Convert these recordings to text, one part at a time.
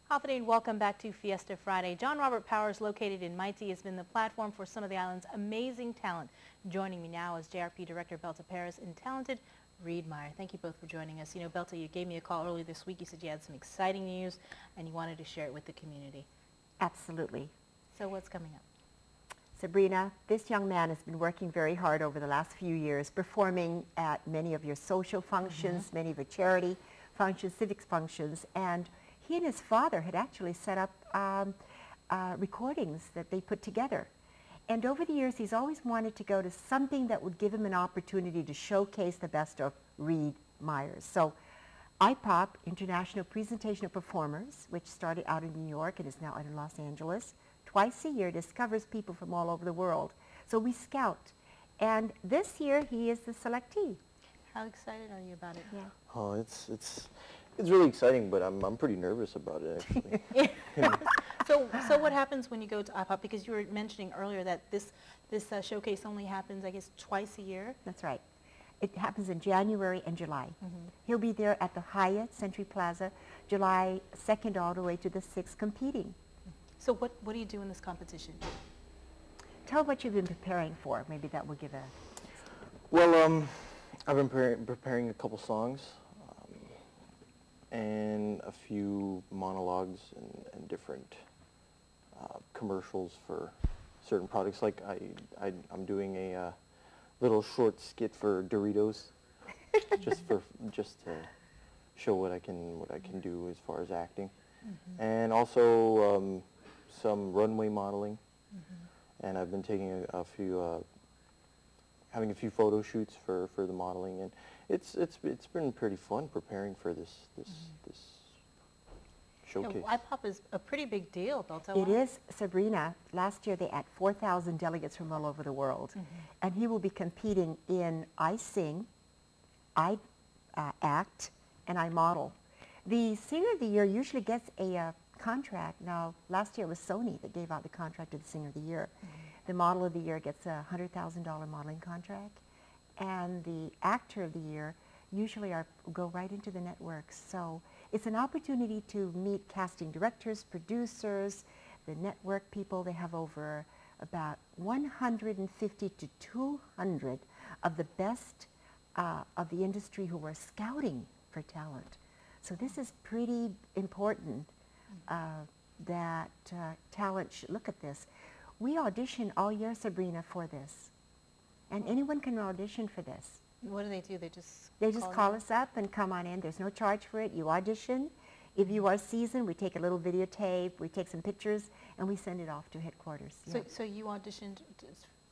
Holiday and welcome back to Fiesta Friday. John Robert Powers, located in Mighty, has been the platform for some of the island's amazing talent. Joining me now is JRP Director Belta Perez and talented Reed Meyer. Thank you both for joining us. You know, Belta, you gave me a call earlier this week. You said you had some exciting news and you wanted to share it with the community. Absolutely. So what's coming up? Sabrina, this young man has been working very hard over the last few years, performing at many of your social functions, many of your charity functions, civics functions, and he and his father had actually set up recordings that they put together. And over the years, he's always wanted to go to something that would give him an opportunity to showcase the best of Reed Myers. So IPOP, International Presentation of Performers, which started out in New York and is now out in Los Angeles, twice a year discovers people from all over the world. So we scout. And this year, he is the selectee. How excited are you about it? Yeah. Oh, it's really exciting, but I'm pretty nervous about it, actually. So what happens when you go to IPOP? Because you were mentioning earlier that this showcase only happens, I guess, twice a year. That's right. It happens in January and July. He'll be there at the Hyatt Century Plaza, July 2nd all the way to the 6th, competing. So what do you do in this competition? Tell what you've been preparing for. Maybe that will give a... Well, I've been preparing a couple songs and a few monologues and different commercials for certain products. Like I'm doing a little short skit for Doritos, just to show what I can do as far as acting, and also some runway modeling. And I've been taking a few having a few photo shoots for the modeling, and it's been pretty fun preparing for this showcase. Yeah, IPOP is a pretty big deal, Belta. It is, Sabrina. Last year they had 4,000 delegates from all over the world, and he will be competing in I Sing, I Act, and I Model. The Singer of the Year usually gets a contract. Now, last year it was Sony that gave out the contract to the Singer of the Year. The Model of the Year gets a $100,000 modeling contract, and the Actor of the Year usually go right into the networks. So it's an opportunity to meet casting directors, producers, the network people. They have over about 150 to 200 of the best of the industry who are scouting for talent. So this is pretty important that talent should look at this. We audition all year, Sabrina, for this. And anyone can audition for this. What do? They just call us up and come on in. There's no charge for it. You audition. If you are seasoned, we take a little videotape, we take some pictures, and we send it off to headquarters. So you auditioned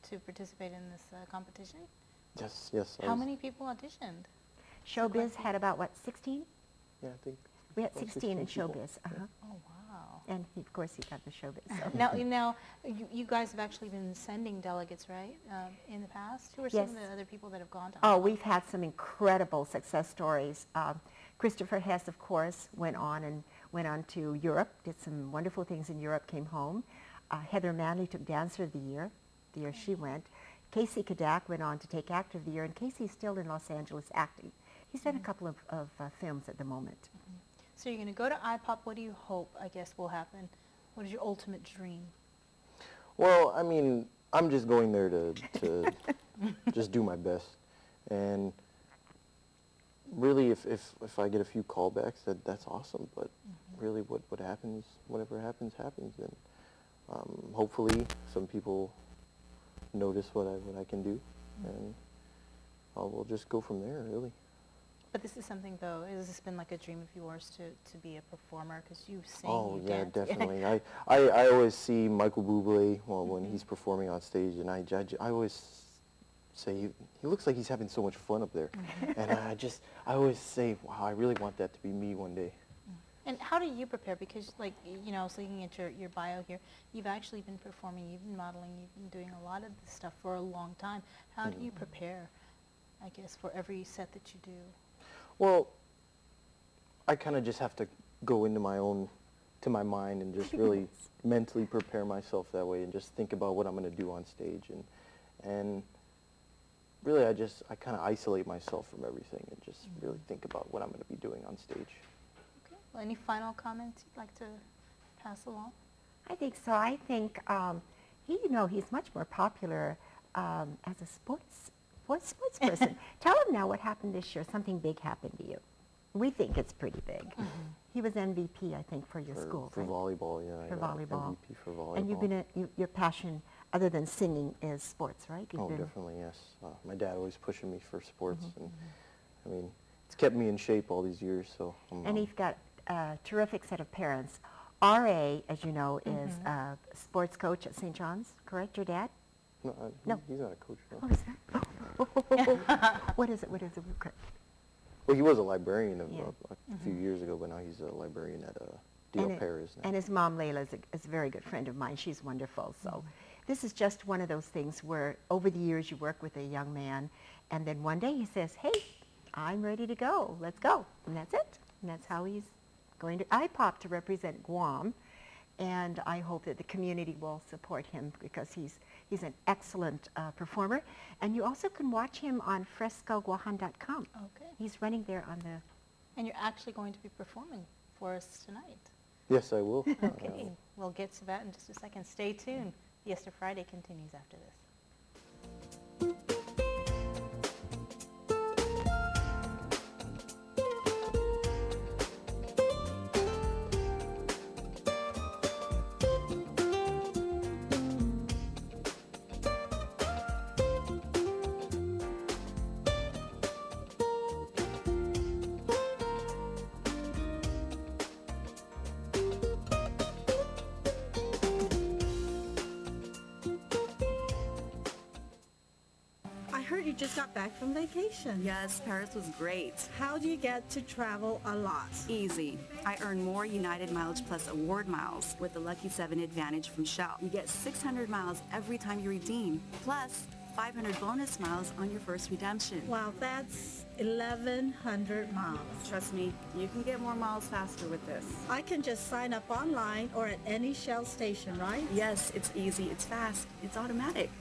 to participate in this competition? Yes. How many people auditioned? Showbiz had about, what, 16? Yeah, I think. We had 16 in people. Showbiz. Oh, wow. And of course, he got the Showbiz. So. Now, you guys have actually been sending delegates, right, in the past? Who are some of the other people that have gone to Oh, IPOP? we've had some incredible success stories. Christopher Hess, of course, went on to Europe, did some wonderful things in Europe, came home. Heather Manley took Dancer of the year she went. Casey Kadak went on to take Actor of the Year, and Casey's still in Los Angeles acting. He's done a couple of films at the moment. So you're going to go to IPOP. What do you hope, I guess, will happen? What is your ultimate dream? Well, I mean, I'm just going there to just do my best. And really, if I get a few callbacks, that's awesome. But really, what happens, whatever happens, happens. And hopefully, some people notice what I can do, and we'll just go from there, really. But this is something, though, has this been like a dream of yours to be a performer? Because you sing, Oh, you yeah, dance. definitely. I always see Michael Bublé when he's performing on stage, and I always say, he looks like he's having so much fun up there. And I always say, wow, I really want that to be me one day. And how do you prepare? Because, like, you know, I was looking at your bio here, you've actually been performing, you've been modeling, you've been doing a lot of this stuff for a long time. How do you prepare, I guess, for every set that you do? Well, I kind of just have to go into my mind and just really mentally prepare myself that way and just think about what I'm going to do on stage. And really, I kind of isolate myself from everything and just really think about what I'm going to be doing on stage. Okay. Well, any final comments you'd like to pass along? I think so. I think he's much more popular as a sports person. Tell him now what happened this year. Something big happened to you. We think it's pretty big. Mm-hmm. He was MVP, I think, for your school, for right? volleyball, yeah. For volleyball. MVP for volleyball. And you've been your passion, other than singing, is sports, right? Definitely, yes. My dad always pushing me for sports, and I mean, it's kept me in shape all these years. So. And he's got a terrific set of parents. R.A., as you know, is a sports coach at St. John's, correct, your dad? No, he's not a coach. No. Oh, is that? What is it? Okay. Well, he was a librarian a few years ago, but now he's a librarian at Belta Perez now. And his mom, Layla, is a very good friend of mine. She's wonderful. So this is just one of those things where over the years you work with a young man, and then one day he says, hey, I'm ready to go. Let's go. And that's it. And that's how he's going to IPOP to represent Guam. And I hope that the community will support him because he's an excellent performer. And you also can watch him on frescoguahan.com. Okay. He's running there on the... And you're actually going to be performing for us tonight. Yes, I will. Okay. We'll get to that in just a second. Stay tuned. Fiesta Friday continues after this. I heard you just got back from vacation. Yes, Paris was great. How do you get to travel a lot? Easy. I earn more United Mileage Plus award miles with the Lucky 7 Advantage from Shell. You get 600 miles every time you redeem, plus 500 bonus miles on your first redemption. Wow, that's 1,100 miles. Trust me, you can get more miles faster with this. I can just sign up online or at any Shell station, right? Yes, it's easy, it's fast, it's automatic.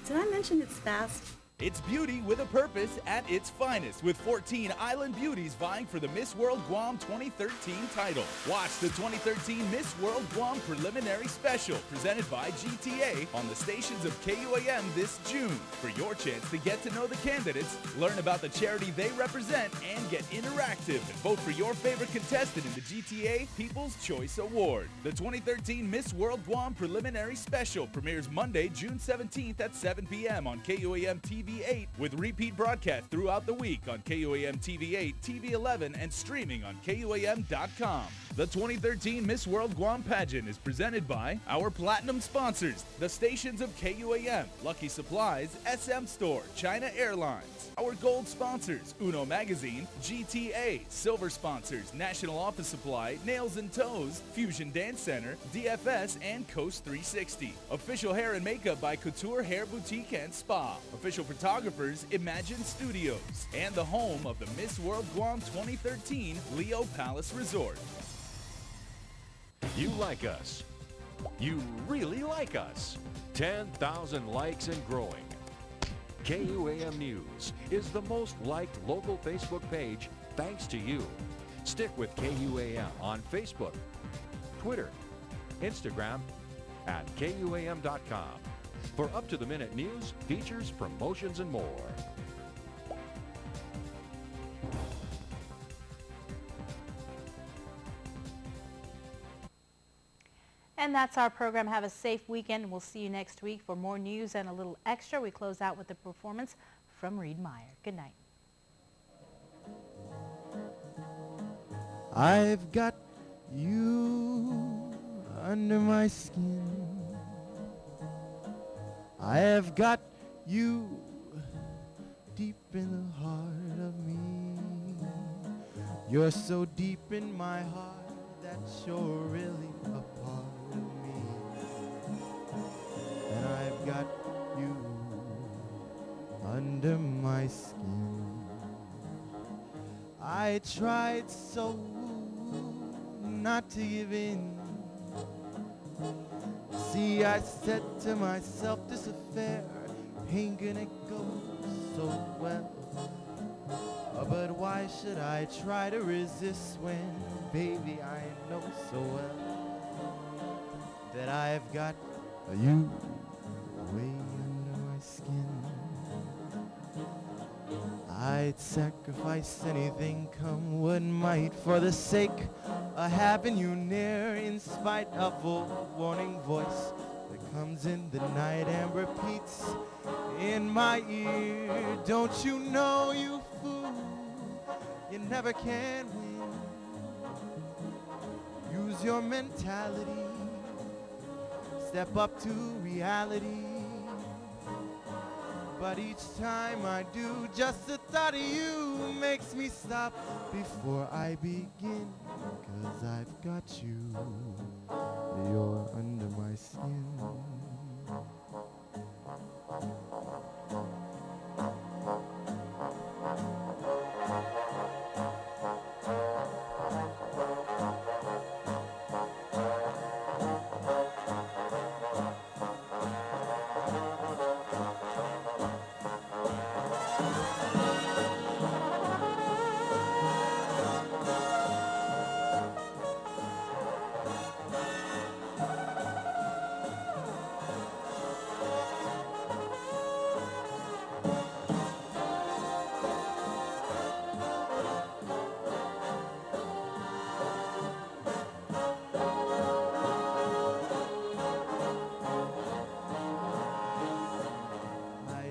Did I mention it's fast? It's beauty with a purpose at its finest, with 14 island beauties vying for the Miss World Guam 2013 title. Watch the 2013 Miss World Guam Preliminary Special, presented by GTA, on the stations of KUAM this June, for your chance to get to know the candidates, learn about the charity they represent, and get interactive and vote for your favorite contestant in the GTA People's Choice Award. The 2013 Miss World Guam Preliminary Special premieres Monday, June 17th at 7 p.m. on KUAM TV 8, with repeat broadcast throughout the week on KUAM TV 8, TV 11, and streaming on KUAM.com. The 2013 Miss World Guam pageant is presented by our platinum sponsors, the stations of KUAM, Lucky Supplies, SM Store, China Airlines. Our gold sponsors, Uno Magazine, GTA. Silver sponsors, National Office Supply, Nails and Toes, Fusion Dance Center, DFS, and Coast 360. Official hair and makeup by Couture Hair Boutique and Spa. Official photographers, Imagine Studios. And the home of the Miss World Guam 2013 Leo Palace Resort. You like us. You really like us. 10,000 likes and growing. KUAM News is the most liked local Facebook page thanks to you. Stick with KUAM on Facebook, Twitter, Instagram, at KUAM.com for up-to-the-minute news, features, promotions, and more. And that's our program. Have a safe weekend, and we'll see you next week for more news and a little extra. We close out with a performance from Reed Meyer. Good night. I've got you under my skin. I have got you deep in the heart of me. You're so deep in my heart that you're really a part of me. And I've got you under my skin. I tried so not to give in. See, I said to myself, this affair ain't gonna go so well. But why should I try to resist when, baby, I know so well that I've got you way under my skin. I'd sacrifice anything, come what might, for the sake of having you near, in spite of a warning voice that comes in the night and repeats in my ear. Don't you know, you fool, you never can win. Use your mentality, step up to reality. But each time I do, just the thought of you makes me stop before I begin. 'Cause I've got you, you're under my skin.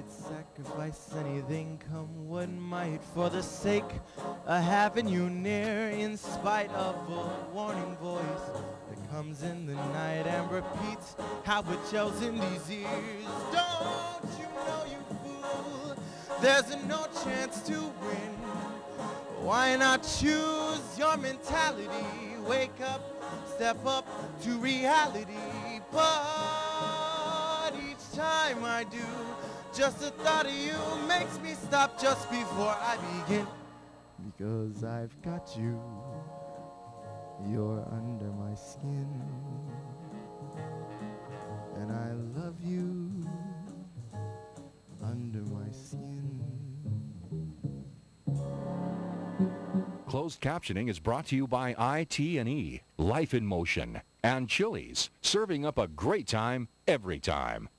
Sacrifice anything, come what might, for the sake of having you near, in spite of a warning voice that comes in the night and repeats how it yells in these ears. Don't you know, you fool, there's no chance to win. Why not choose your mentality, wake up, step up to reality. But each time I do, just the thought of you makes me stop just before I begin. Because I've got you, you're under my skin. And I love you under my skin. Closed captioning is brought to you by IT&E, Life in Motion, and Chili's, serving up a great time every time.